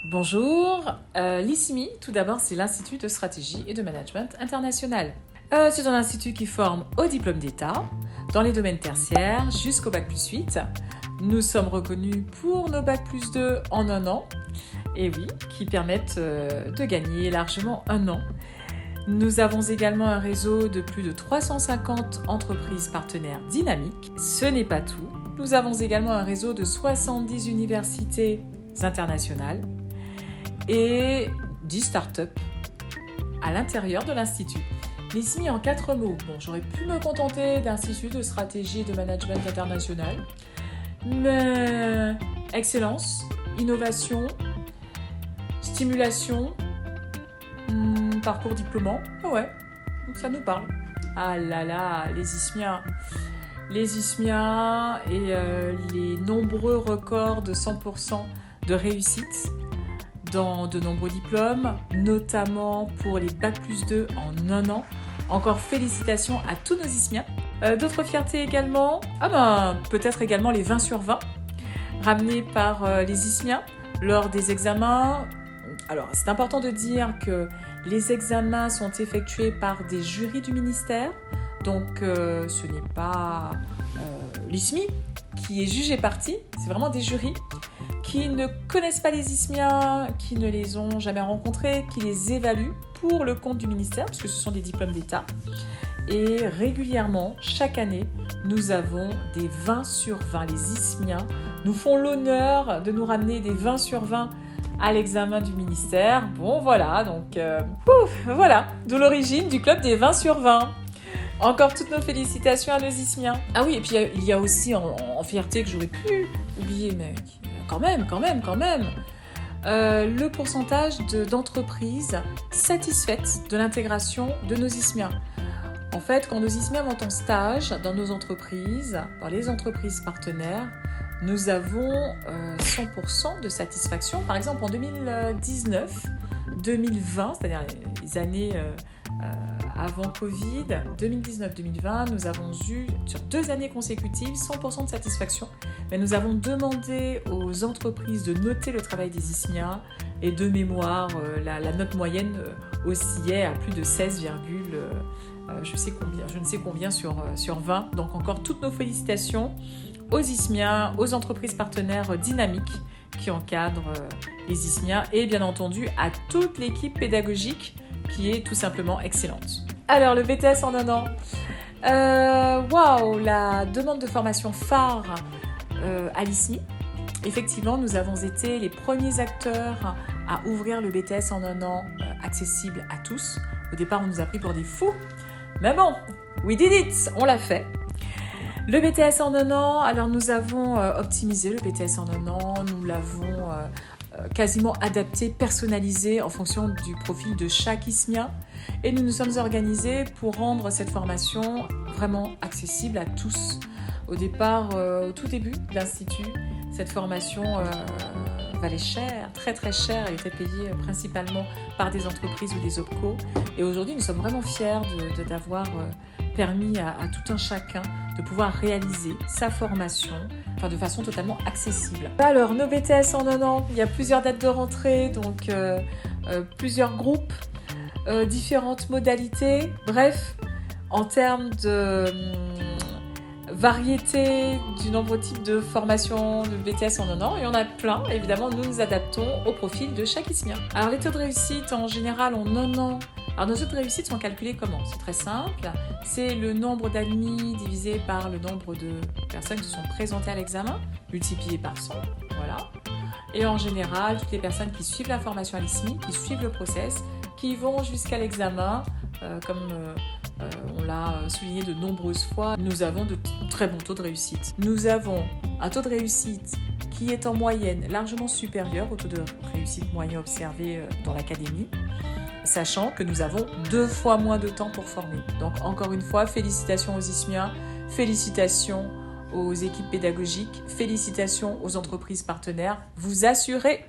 Bonjour, l'ISMI, tout d'abord, c'est l'Institut de stratégie et de management international. C'est un institut qui forme au diplôme d'État, dans les domaines tertiaires, jusqu'au Bac+8. Nous sommes reconnus pour nos Bac+2 en 1 an, et oui, qui permettent de gagner largement 1 an. Nous avons également un réseau de plus de 350 entreprises partenaires dynamiques. Ce n'est pas tout. Nous avons également un réseau de 70 universités internationales et 10 startups à l'intérieur de l'Institut. L'ISMI en 4 mots. Bon, j'aurais pu me contenter d'Institut de stratégie et de management international, mais excellence, innovation, stimulation, parcours diplômant, ouais, ça nous parle. Ah là là, les ISMIA et les nombreux records de 100% de réussite dans de nombreux diplômes, notamment pour les Bac+2 en 1 an. Encore félicitations à tous nos ISMIA. D'autres fiertés également, peut-être également les 20 sur 20, ramenés par les ISMIA lors des examens. Alors, c'est important de dire que les examens sont effectués par des jurys du ministère, donc ce n'est pas l'ISMI qui est jugé partie, c'est vraiment des jurys qui ne connaissent pas les ISMIA, qui ne les ont jamais rencontrés, qui les évaluent pour le compte du ministère, puisque ce sont des diplômes d'État. Et régulièrement, chaque année, nous avons des 20 sur 20. Les ISMIA nous font l'honneur de nous ramener des 20 sur 20 à l'examen du ministère. Bon, voilà, donc voilà, d'où l'origine du club des 20 sur 20. Encore toutes nos félicitations à nos ISMIA. Ah oui, et puis il y a aussi en fierté que j'aurais pu oublier, mais quand même, le pourcentage d'entreprises satisfaites de l'intégration de nos ISMIA. En fait, quand nos ISMIA vont en stage dans nos entreprises, dans les entreprises partenaires, nous avons 100% de satisfaction. Par exemple, en 2019, 2020, c'est-à-dire les années avant Covid, 2019-2020, nous avons eu sur 2 années consécutives 100% de satisfaction. Mais nous avons demandé aux entreprises de noter le travail des ISMIA et de mémoire, la note moyenne oscillait à plus de 16, je ne sais combien sur 20. Donc encore toutes nos félicitations aux ISMIA, aux entreprises partenaires dynamiques qui encadrent les ISMIA et bien entendu à toute l'équipe pédagogique qui est tout simplement excellente. Alors le BTS en 1 an, la demande de formation phare à l'ISMI. Effectivement, nous avons été les premiers acteurs à ouvrir le BTS en 1 an accessible à tous. Au départ, on nous a pris pour des fous, mais bon, we did it, on l'a fait. Le BTS en 1 an, alors nous avons optimisé le BTS en 1 an, nous l'avons quasiment adapté, personnalisé en fonction du profil de chaque ISMIA et nous nous sommes organisés pour rendre cette formation vraiment accessible à tous. Au départ, au tout début de l'Institut, cette formation valait cher, très très cher, elle était payée principalement par des entreprises ou des OPCO et aujourd'hui nous sommes vraiment fiers d'avoir permis à tout un chacun de pouvoir réaliser sa formation de façon totalement accessible. Alors, nos BTS en 1 an, il y a plusieurs dates de rentrée, donc plusieurs groupes, différentes modalités. Bref, en termes de variété du nombre de types de formations de BTS en 1 an, il y en a plein. Évidemment, nous nous adaptons au profil de chaque ISMIA. Alors, les taux de réussite, en général, en 1 an, alors nos taux de réussite sont calculés comment ? C'est très simple, c'est le nombre d'admis divisé par le nombre de personnes qui se sont présentées à l'examen, multiplié par 100, voilà. Et en général, toutes les personnes qui suivent la formation à l'ISMI, qui suivent le process, qui vont jusqu'à l'examen, comme on l'a souligné de nombreuses fois, nous avons de très bons taux de réussite. Nous avons un taux de réussite qui est en moyenne largement supérieur au taux de réussite moyen observé dans l'académie, sachant que nous avons 2 fois moins de temps pour former. Donc encore une fois, félicitations aux ISMIA, félicitations aux équipes pédagogiques, félicitations aux entreprises partenaires. Vous assurez